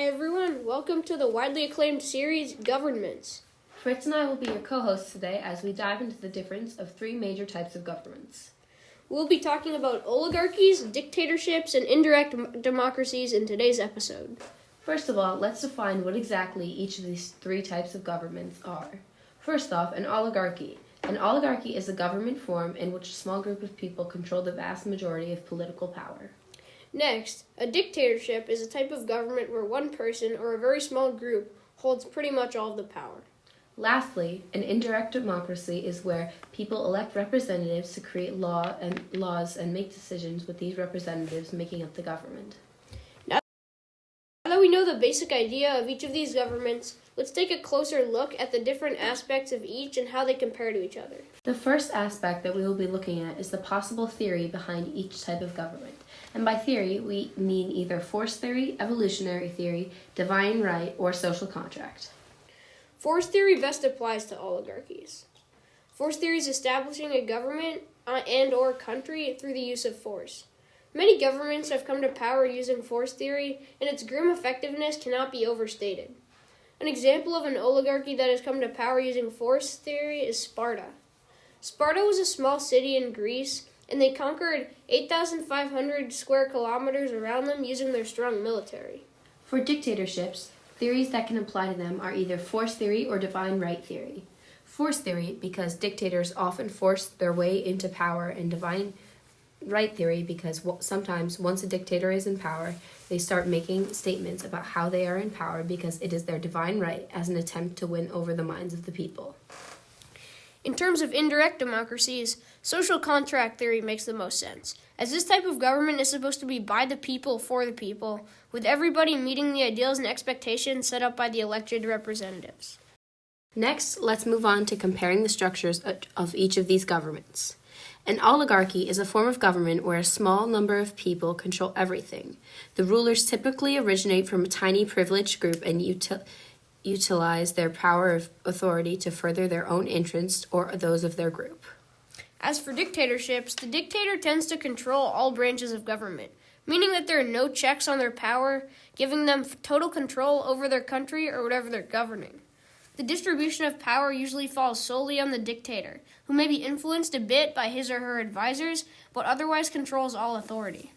Hey everyone, welcome to the widely acclaimed series, Governments. Fritz and I will be your co-hosts today as we dive into the difference of three major types of governments. We'll be talking about oligarchies, dictatorships, and indirect democracies in today's episode. First of all, let's define what exactly each of these three types of governments are. First off, an oligarchy. An oligarchy is a government form in which a small group of people control the vast majority of political power. Next, a dictatorship is a type of government where one person or a very small group holds pretty much all of the power. Lastly, an indirect democracy is where people elect representatives to create laws and make decisions with these representatives making up the government. Now that we know the basic idea of each of these governments, let's take a closer look at the different aspects of each and how they compare to each other. The first aspect that we will be looking at is the possible theory behind each type of government. And by theory, we mean either force theory, evolutionary theory, divine right, or social contract. Force theory best applies to oligarchies. Force theory is establishing a government and or country through the use of force. Many governments have come to power using force theory, and its grim effectiveness cannot be overstated. An example of an oligarchy that has come to power using force theory is Sparta. Sparta was a small city in Greece, and they conquered 8,500 square kilometers around them using their strong military. For dictatorships, theories that can apply to them are either force theory or divine right theory. Force theory because dictators often force their way into power, and divine right theory because sometimes once a dictator is in power, they start making statements about how they are in power because it is their divine right as an attempt to win over the minds of the people. In terms of indirect democracies, social contract theory makes the most sense, as this type of government is supposed to be by the people for the people, with everybody meeting the ideals and expectations set up by the elected representatives. Next, let's move on to comparing the structures of each of these governments. An oligarchy is a form of government where a small number of people control everything. The rulers typically originate from a tiny privileged group and utilize their power of authority to further their own interests or those of their group. As for dictatorships, the dictator tends to control all branches of government, meaning that there are no checks on their power, giving them total control over their country or whatever they're governing. The distribution of power usually falls solely on the dictator, who may be influenced a bit by his or her advisors, but otherwise controls all authority.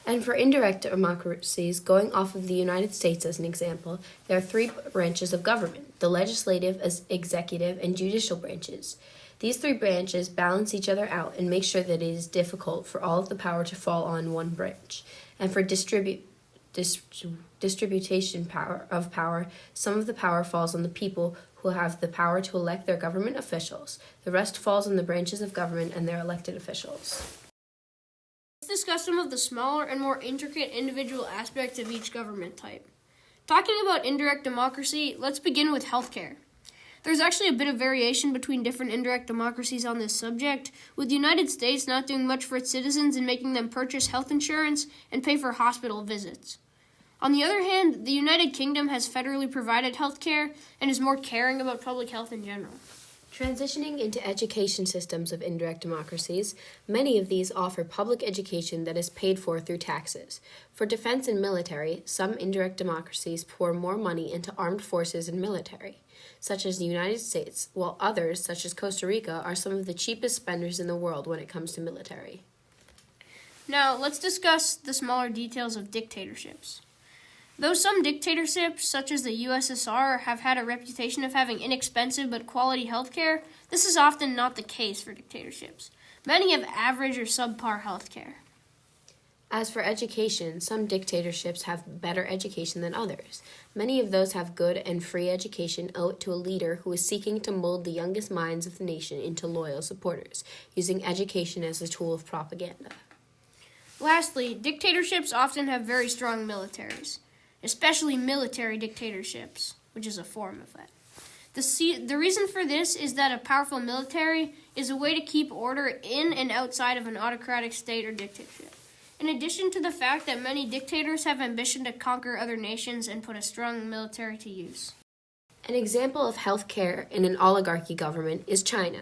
And for indirect democracies, going off of the United States as an example, there are three branches of government: the legislative, executive, and judicial branches. These three branches balance each other out and make sure that it is difficult for all of the power to fall on one branch. And for distribution of power, some of the power falls on the people who have the power to elect their government officials. The rest falls on the branches of government and their elected officials. Let's discuss some of the smaller and more intricate individual aspects of each government type. Talking about indirect democracy, let's begin with healthcare. There's actually a bit of variation between different indirect democracies on this subject, with the United States not doing much for its citizens in making them purchase health insurance and pay for hospital visits. On the other hand, the United Kingdom has federally provided health care and is more caring about public health in general. Transitioning into education systems of indirect democracies, many of these offer public education that is paid for through taxes. For defense and military, some indirect democracies pour more money into armed forces and military, such as the United States, while others, such as Costa Rica, are some of the cheapest spenders in the world when it comes to military. Now, let's discuss the smaller details of dictatorships. Though some dictatorships, such as the USSR, have had a reputation of having inexpensive but quality healthcare, this is often not the case for dictatorships. Many have average or subpar healthcare. As for education, some dictatorships have better education than others. Many of those have good and free education owe it to a leader who is seeking to mold the youngest minds of the nation into loyal supporters, using education as a tool of propaganda. Lastly, dictatorships often have very strong militaries, especially military dictatorships, which is a form of that. The reason for this is that a powerful military is a way to keep order in and outside of an autocratic state or dictatorship. In addition to the fact that many dictators have ambition to conquer other nations and put a strong military to use. An example of healthcare in an oligarchy government is China.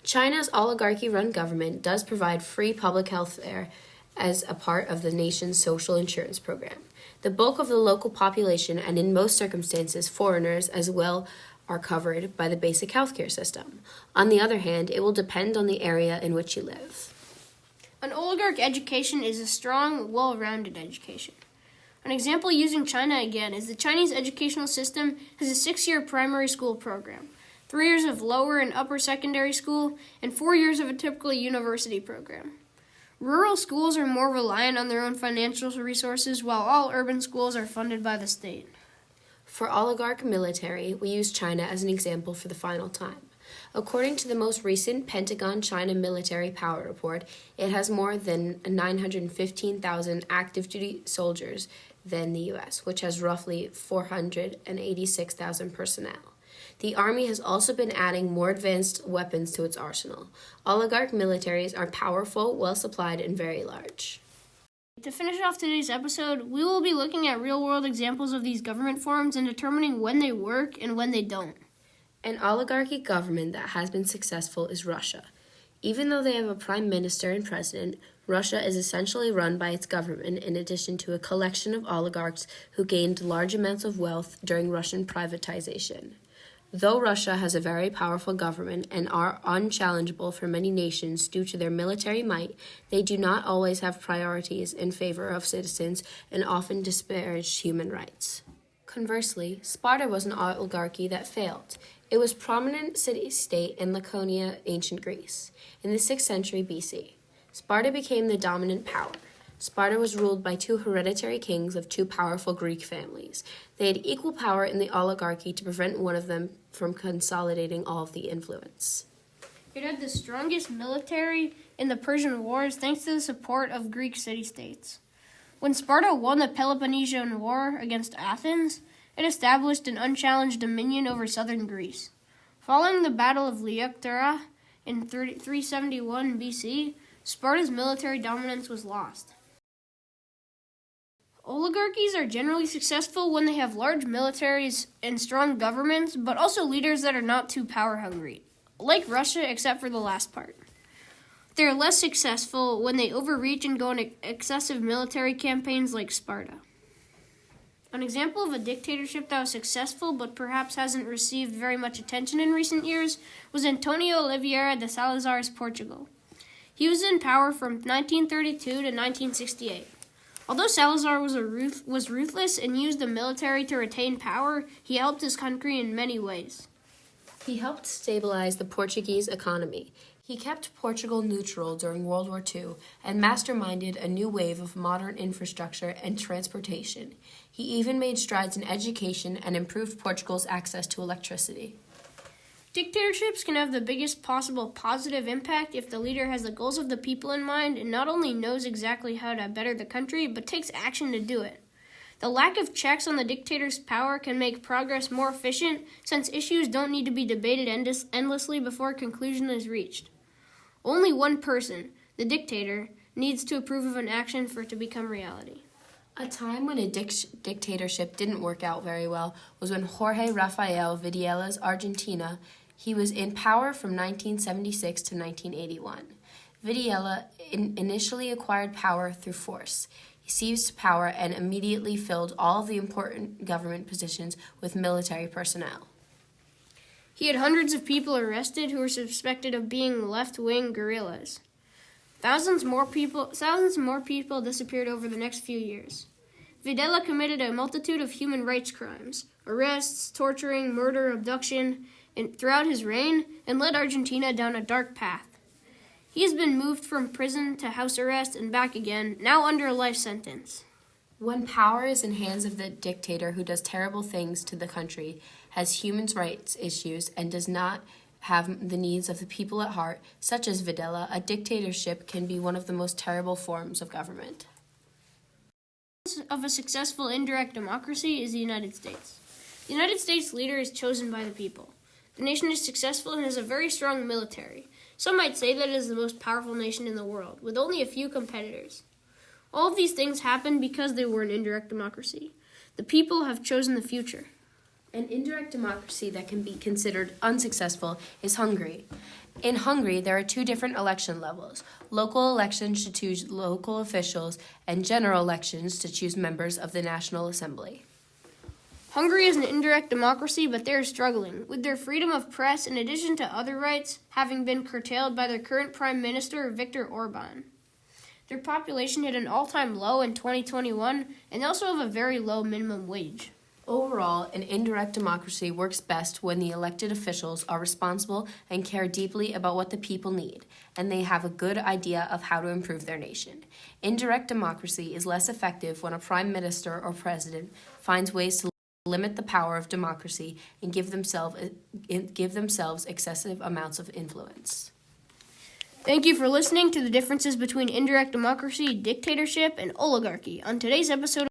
China's oligarchy-run government does provide free public health care as a part of the nation's social insurance program. The bulk of the local population, and in most circumstances, foreigners as well, are covered by the basic healthcare system. On the other hand, it will depend on the area in which you live. An oligarch education is a strong, well-rounded education. An example using China again is the Chinese educational system has a 6-year primary school program, 3 years of lower and upper secondary school, and 4 years of a typical university program. Rural schools are more reliant on their own financial resources, while all urban schools are funded by the state. For oligarch military, we use China as an example for the final time. According to the most recent Pentagon China military power report, it has more than 915,000 active duty soldiers than the U.S., which has roughly 486,000 personnel. The Army has also been adding more advanced weapons to its arsenal. Oligarch militaries are powerful, well-supplied, and very large. To finish off today's episode, we will be looking at real-world examples of these government forms and determining when they work and when they don't. An oligarchy government that has been successful is Russia. Even though they have a prime minister and president, Russia is essentially run by its government in addition to a collection of oligarchs who gained large amounts of wealth during Russian privatization. Though Russia has a very powerful government and are unchallengeable for many nations due to their military might, they do not always have priorities in favor of citizens and often disparage human rights. Conversely, Sparta was an oligarchy that failed. It was a prominent city-state in Laconia, ancient Greece. In the 6th century BC, Sparta became the dominant power. Sparta was ruled by 2 hereditary kings of 2 powerful Greek families. They had equal power in the oligarchy to prevent one of them from consolidating all of the influence. It had the strongest military in the Persian Wars thanks to the support of Greek city-states. When Sparta won the Peloponnesian War against Athens, it established an unchallenged dominion over southern Greece. Following the Battle of Leuctra in 371 BC, Sparta's military dominance was lost. Oligarchies are generally successful when they have large militaries and strong governments, but also leaders that are not too power-hungry, like Russia except for the last part. They are less successful when they overreach and go on excessive military campaigns like Sparta. An example of a dictatorship that was successful but perhaps hasn't received very much attention in recent years was Antonio Oliveira de Salazar's Portugal. He was in power from 1932 to 1968. Although Salazar was ruthless and used the military to retain power, he helped his country in many ways. He helped stabilize the Portuguese economy. He kept Portugal neutral during World War II and masterminded a new wave of modern infrastructure and transportation. He even made strides in education and improved Portugal's access to electricity. Dictatorships can have the biggest possible positive impact if the leader has the goals of the people in mind and not only knows exactly how to better the country, but takes action to do it. The lack of checks on the dictator's power can make progress more efficient since issues don't need to be debated endlessly before a conclusion is reached. Only one person, the dictator, needs to approve of an action for it to become reality. A time when a dictatorship didn't work out very well was when Jorge Rafael Videla's Argentina. He was in power from 1976 to 1981. Videla initially acquired power through force. He seized power and immediately filled all of the important government positions with military personnel. He had hundreds of people arrested who were suspected of being left-wing guerrillas. Thousands more people disappeared over the next few years. Videla committed a multitude of human rights crimes, arrests, torturing, murder, abduction, throughout his reign, and led Argentina down a dark path. He has been moved from prison to house arrest and back again, now under a life sentence. When power is in hands of the dictator who does terrible things to the country, has human rights issues, and does not have the needs of the people at heart, such as Videla, a dictatorship can be one of the most terrible forms of government. Of a successful indirect democracy is the United States. The United States leader is chosen by the people. The nation is successful and has a very strong military. Some might say that it is the most powerful nation in the world, with only a few competitors. All of these things happened because they were an indirect democracy. The people have chosen the future. An indirect democracy that can be considered unsuccessful is Hungary. In Hungary, there are 2 different election levels. Local elections to choose local officials, and general elections to choose members of the National Assembly. Hungary is an indirect democracy, but they are struggling, with their freedom of press, in addition to other rights, having been curtailed by their current Prime Minister, Viktor Orban. Their population hit an all-time low in 2021, and they also have a very low minimum wage. Overall, an indirect democracy works best when the elected officials are responsible and care deeply about what the people need, and they have a good idea of how to improve their nation. Indirect democracy is less effective when a prime minister or president finds ways to limit the power of democracy and give themselves excessive amounts of influence. Thank you for listening to the differences between indirect democracy, dictatorship, and oligarchy on today's episode